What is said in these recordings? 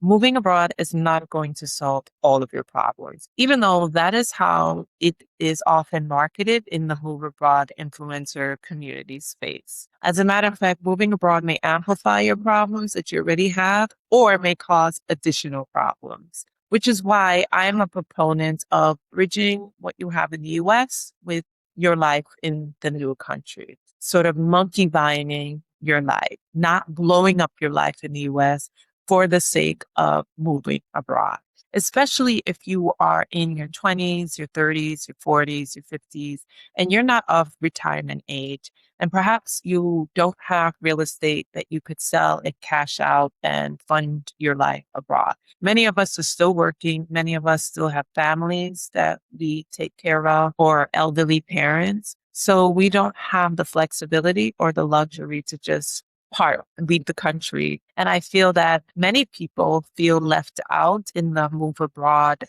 moving abroad is not going to solve all of your problems, even though that is how it is often marketed in the move abroad influencer community space. As a matter of fact, moving abroad may amplify your problems that you already have or may cause additional problems, which is why I'm a proponent of bridging what you have in the US with your life in the new country, sort of monkey binding your life, not blowing up your life in the US for the sake of moving abroad, especially if you are in your 20s, your 30s, your 40s, your 50s, and you're not of retirement age. And perhaps you don't have real estate that you could sell and cash out and fund your life abroad. Many of us are still working. Many of us still have families that we take care of or elderly parents. So we don't have the flexibility or the luxury to just part, leave the country. And I feel that many people feel left out in the move abroad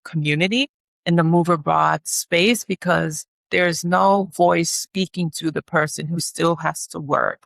community, in the move abroad space, because there's no voice speaking to the person who still has to work,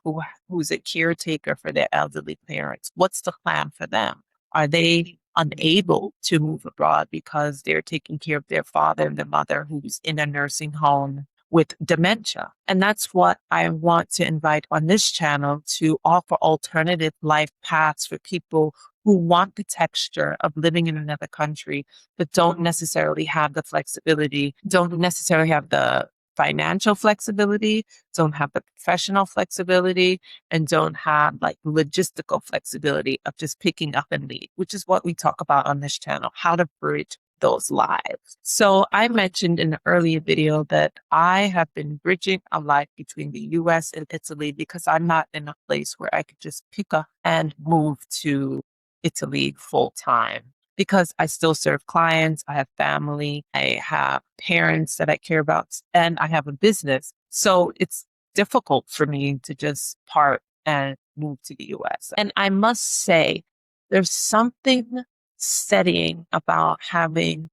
who's a caretaker for their elderly parents. What's the plan for them? Are they unable to move abroad because they're taking care of their father and their mother who's in a nursing home with dementia? And that's what I want to invite on this channel, to offer alternative life paths for people who want the texture of living in another country, but don't necessarily have the flexibility, don't necessarily have the financial flexibility, don't have the professional flexibility, and don't have like logistical flexibility of just picking up and leave, which is what we talk about on this channel, how to bridge those lives. So I mentioned in an earlier video that I have been bridging a life between the US and Italy because I'm not in a place where I could just pick up and move to Italy full time, because I still serve clients. I have family. I have parents that I care about, and I have a business. So it's difficult for me to just part and move to the US. And I must say, there's something steadying about having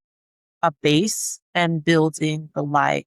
a base and building the life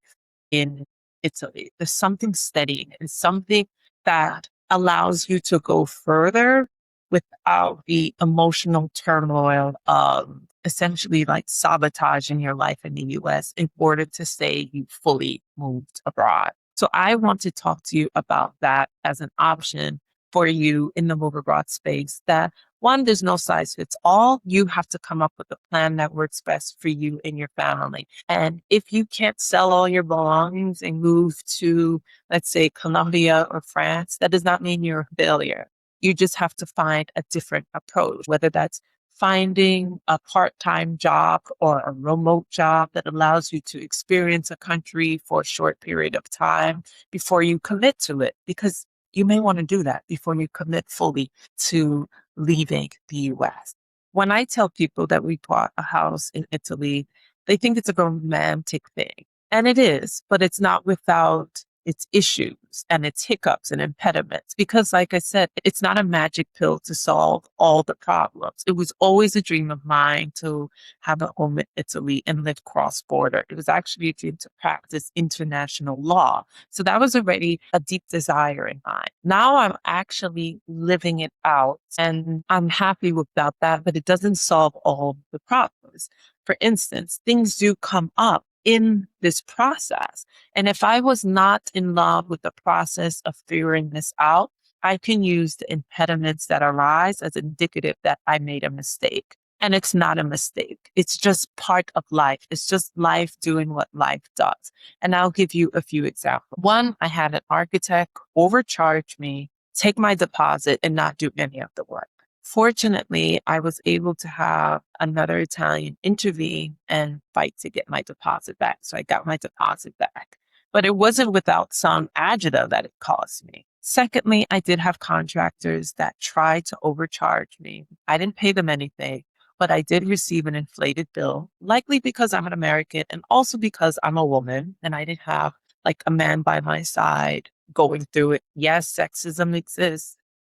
in Italy. There's something steadying and something that allows you to go further without the emotional turmoil of essentially like sabotaging your life in the US in order to say you fully moved abroad. So I want to talk to you about that as an option for you in the move abroad space. That one, there's no size fits all. You have to come up with a plan that works best for you and your family. And if you can't sell all your belongings and move to, let's say, Colombia or France, that does not mean you're a failure. You just have to find a different approach, whether that's finding a part-time job or a remote job that allows you to experience a country for a short period of time before you commit to it, because you may want to do that before you commit fully to leaving the US. When I tell people that we bought a house in Italy, they think it's a romantic thing. And it is, but it's not without its issues and its hiccups and impediments. Because like I said, it's not a magic pill to solve all the problems. It was always a dream of mine to have a home in Italy and live cross-border. It was actually a dream to practice international law. So that was already a deep desire in mine. Now I'm actually living it out, and I'm happy about that, but it doesn't solve all the problems. For instance, things do come up in this process. And if I was not in love with the process of figuring this out, I can use the impediments that arise as indicative that I made a mistake. And it's not a mistake. It's just part of life. It's just life doing what life does. And I'll give you a few examples. One, I had an architect overcharge me, take my deposit, and not do any of the work. Fortunately, I was able to have another Italian intervene and fight to get my deposit back. So I got my deposit back. But it wasn't without some agita that it cost me. Secondly, I did have contractors that tried to overcharge me. I didn't pay them anything, but I did receive an inflated bill, likely because I'm an American and also because I'm a woman and I didn't have like a man by my side going through it. Yes, sexism exists.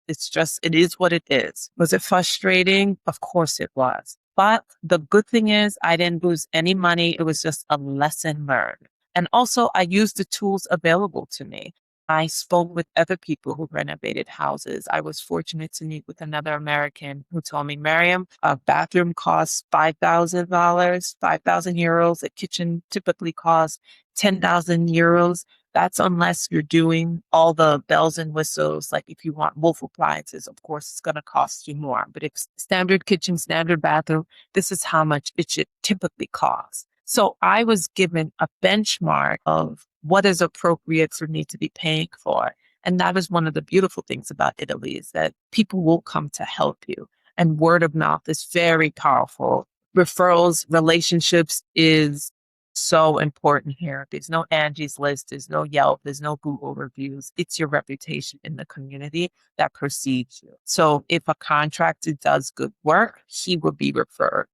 It's just, it is what it is. Was it frustrating? Of course it was. But the good thing is I didn't lose any money. It was just a lesson learned. And also I used the tools available to me. I spoke with other people who renovated houses. I was fortunate to meet with another American who told me, Miriam, a bathroom costs $5,000, 5,000 euros. A kitchen typically costs 10,000 euros. That's unless you're doing all the bells and whistles. Like if you want both appliances, of course, it's going to cost you more. But if standard kitchen, standard bathroom, this is how much it should typically cost. So I was given a benchmark of what is appropriate for me to be paying for. And that is one of the beautiful things about Italy is that people will come to help you. And word of mouth is very powerful. Referrals, relationships is so important here. There's no Angie's List, there's no Yelp, there's no Google reviews. It's your reputation in the community that precedes you. So if a contractor does good work, he will be referred.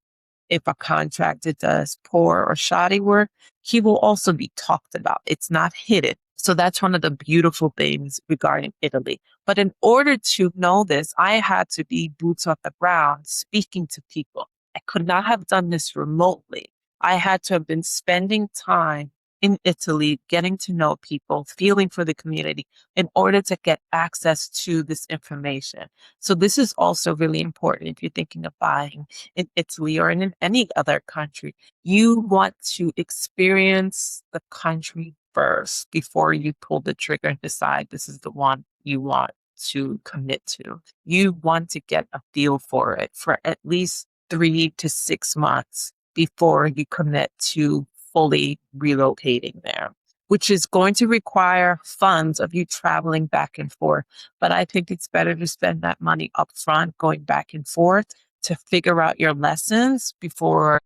If a contractor does poor or shoddy work, he will also be talked about. It's not hidden. So that's one of the beautiful things regarding Italy. But in order to know this, I had to be boots on the ground, speaking to people. I could not have done this remotely. I had to have been spending time in Italy, getting to know people, feeling for the community in order to get access to this information. So this is also really important if you're thinking of buying in Italy or in any other country. You want to experience the country first before you pull the trigger and decide this is the one you want to commit to. You want to get a feel for it for at least 3 to 6 months before you commit to fully relocating there, which is going to require funds of you traveling back and forth. But I think it's better to spend that money up front, going back and forth to figure out your lessons before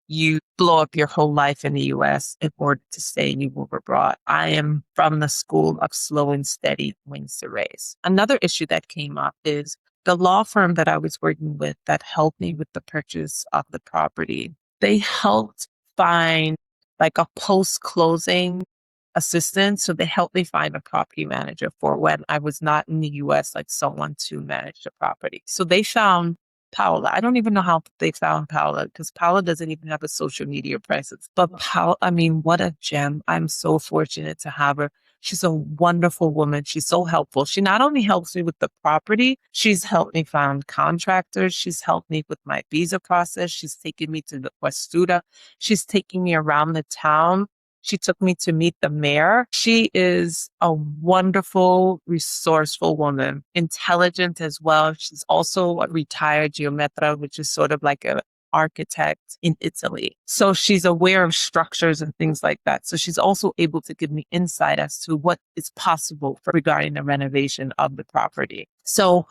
you blow up your whole life in the US in order to stay and you move abroad. I am from the school of slow and steady wins the race. Another issue that came up is the law firm that I was working with that helped me with the purchase of the property. They helped find like a post-closing assistant. So they helped me find a property manager for when I was not in the US, like someone to manage the property. So they found Paola. I don't even know how they found Paola because Paola doesn't even have a social media presence. But Paola, I mean, what a gem. I'm so fortunate to have her. She's a wonderful woman. She's so helpful. She not only helps me with the property, she's helped me find contractors. She's helped me with my visa process. She's taken me to the Questura. She's taking me around the town. She took me to meet the mayor. She is a wonderful, resourceful woman, intelligent as well. She's also a retired geometra, which is sort of like an architect in Italy. So she's aware of structures and things like that. So she's also able to give me insight as to what is possible regarding the renovation of the property. So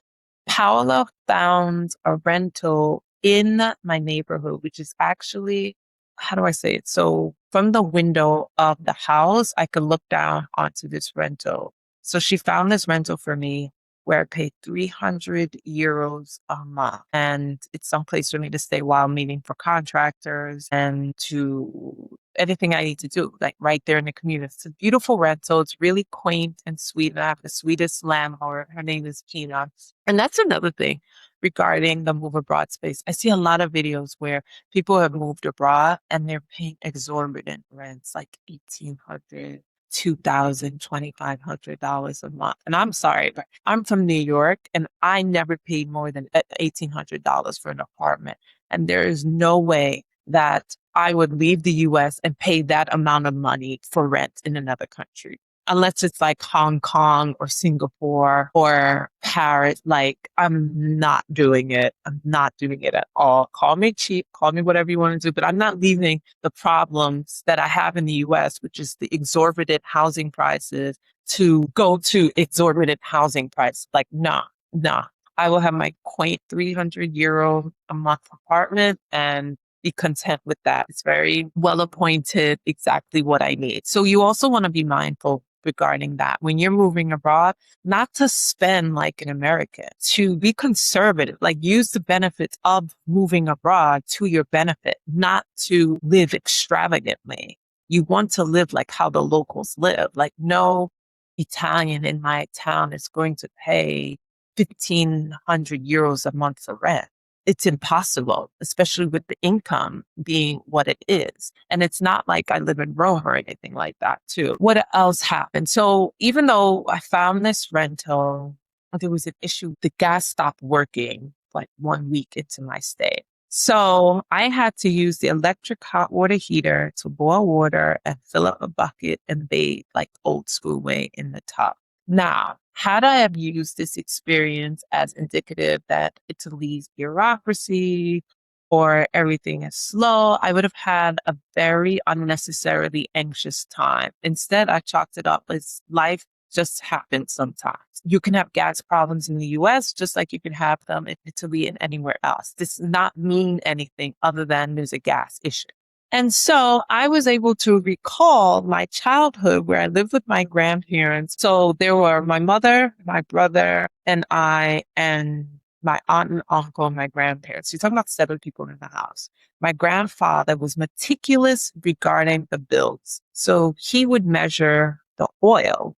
Paola found a rental in my neighborhood, which is actually, how do I say it? So from the window of the house, I could look down onto this rental. So she found this rental for me where I paid 300 euros a month. And it's someplace for me to stay while meeting for contractors and to anything I need to do, like right there in the community. It's a beautiful rental. It's really quaint and sweet. And I have the sweetest landlord. Her name is Gina. And that's another thing regarding the move abroad space. I see a lot of videos where people have moved abroad and they're paying exorbitant rents, like 1,800, 2,000, $2,500 a month. And I'm sorry, but I'm from New York and I never paid more than $1,800 for an apartment. And there is no way that I would leave the US and pay that amount of money for rent in another country. Unless it's like Hong Kong or Singapore or Paris, like I'm not doing it. I'm not doing it at all. Call me cheap, call me whatever you want to do, but I'm not leaving the problems that I have in the US, which is the exorbitant housing prices, to go to exorbitant housing price. Like, nah, nah. I will have my quaint 300 euro a month apartment and be content with that. It's very well appointed, exactly what I need. So you also want to be mindful regarding that when you're moving abroad, not to spend like an American, to be conservative, like use the benefits of moving abroad to your benefit, not to live extravagantly. You want to live like how the locals live. Like no Italian in my town is going to pay 1,500 euros a month for rent. it's impossible, especially with the income being what it is. And it's not like I live in Rome or anything like that, too. What else happened? So even though I found this rental, there was an issue. The gas stopped working like 1 week into my stay. So I had to use the electric hot water heater to boil water and fill up a bucket and bathe like old school way in the tub. Now, had I have used this experience as indicative that Italy's bureaucracy or everything is slow, I would have had a very unnecessarily anxious time. Instead, I chalked it up as life just happens sometimes. You can have gas problems in the US just like you can have them in Italy and anywhere else. This does not mean anything other than there's a gas issue. And so I was able to recall my childhood where I lived with my grandparents. So there were my mother, my brother, and I, and my aunt and uncle, and my grandparents. You're talking about 7 people in the house. My grandfather was meticulous regarding the bills. So he would measure the oil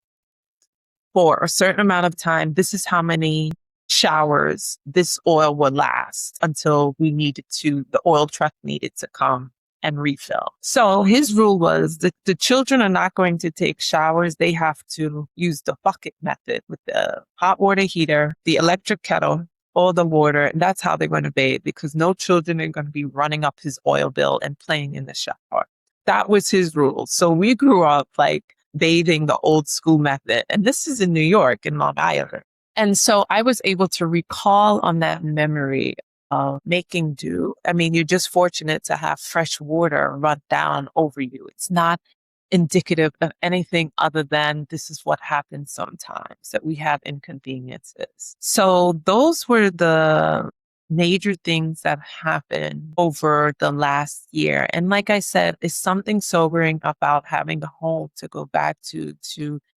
for a certain amount of time. This is how many showers this oil will last until the oil truck needed to come and refill. So his rule was that the children are not going to take showers. They have to use the bucket method with the hot water heater, the electric kettle, all the water. And that's how they're going to bathe because no children are going to be running up his oil bill and playing in the shower. That was his rule. So we grew up like bathing the old school method. And this is in New York, in Long Island. And so I was able to recall on that memory of making do. I mean, you're just fortunate to have fresh water run down over you. It's not indicative of anything other than this is what happens sometimes, that we have inconveniences. So those were the major things that happened over the last year. And like I said, it's something sobering about having a home to go back to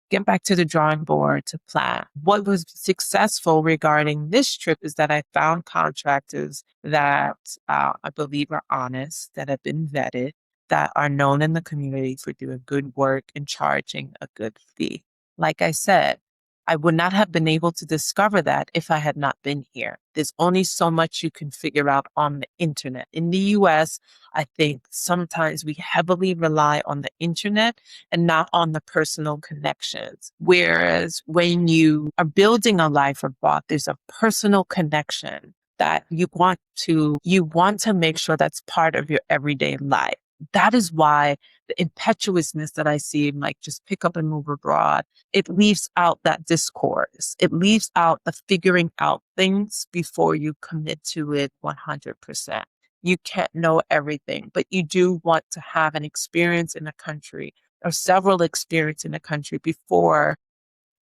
get back to the drawing board to plan. What was successful regarding this trip is that I found contractors that I believe are honest, that have been vetted, that are known in the community for doing good work and charging a good fee. Like I said, I would not have been able to discover that if I had not been here. There's only so much you can figure out on the internet. In the US, I think sometimes we heavily rely on the internet and not on the personal connections. Whereas when you are building a life abroad, there's a personal connection that you want to make sure that's part of your everyday life. That is why the impetuousness that I see in like just pick up and move abroad, it leaves out that discourse. It leaves out the figuring out things before you commit to it 100%. You can't know everything, but you do want to have an experience in a country or several experiences in a country before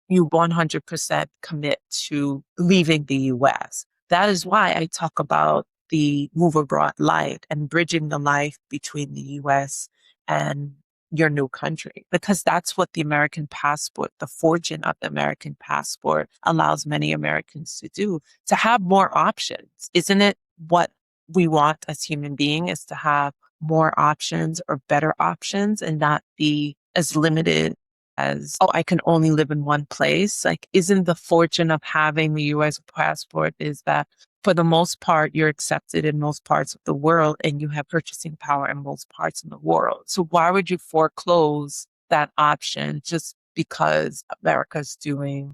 you 100% commit to leaving the US. That is why I talk about the move abroad life and bridging the life between the US and your new country, because that's what the American passport, the fortune of the American passport allows many Americans to do, to have more options. Isn't it what we want as human beings, is to have more options or better options and not be as limited as, oh, I can only live in one place? Like, isn't the fortune of having the US passport is that for the most part, you're accepted in most parts of the world and you have purchasing power in most parts of the world. So why would you foreclose that option just because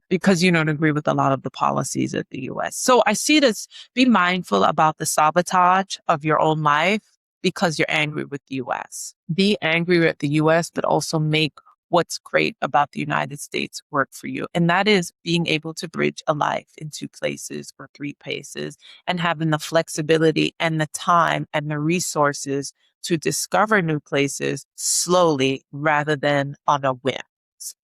because you don't agree with a lot of the policies of the US? So I see this, be mindful about the sabotage of your own life because you're angry with the US. Be angry with the US, but also make what's great about the United States work for you. And that is being able to bridge a life in 2 places or 3 places and having the flexibility and the time and the resources to discover new places slowly rather than on a whim.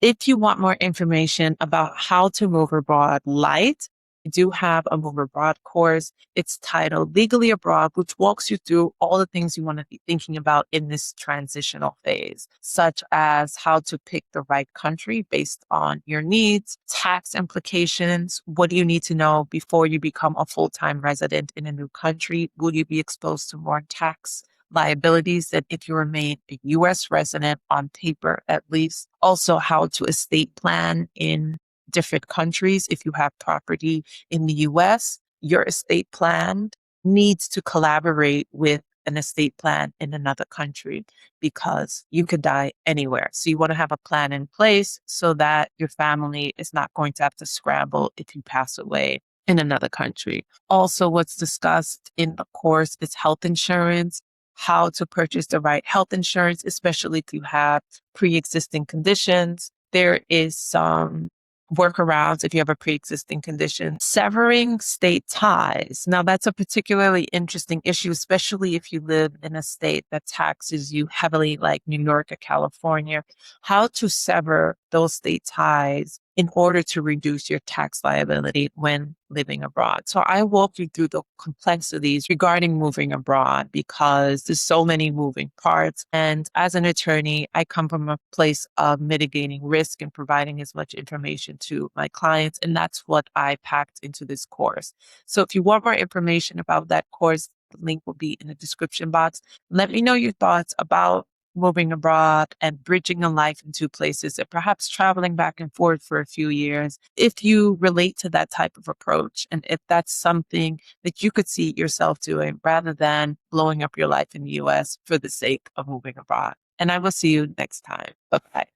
If you want more information about how to move abroad light, I do have a move abroad course. It's titled Legally Abroad, which walks you through all the things you want to be thinking about in this transitional phase, such as how to pick the right country based on your needs, tax implications. What do you need to know before you become a full-time resident in a new country? Will you be exposed to more tax liabilities than if you remain a U.S. resident on paper, at least? Also, how to estate plan in different countries. If you have property in the US, your estate plan needs to collaborate with an estate plan in another country because you could die anywhere. So you want to have a plan in place so that your family is not going to have to scramble if you pass away in another country. Also, what's discussed in the course is health insurance, how to purchase the right health insurance, especially if you have pre-existing conditions. There is some workarounds if you have a pre-existing condition. Severing state ties. Now, that's a particularly interesting issue, especially if you live in a state that taxes you heavily, like New York or California. How to sever those state ties in order to reduce your tax liability when living abroad. So I walk you through the complexities regarding moving abroad because there's so many moving parts. And as an attorney, I come from a place of mitigating risk and providing as much information to my clients. And that's what I packed into this course. So if you want more information about that course, the link will be in the description box. Let me know your thoughts about moving abroad and bridging a life in two places and perhaps traveling back and forth for a few years. If you relate to that type of approach and if that's something that you could see yourself doing rather than blowing up your life in the US for the sake of moving abroad. And I will see you next time. Bye-bye.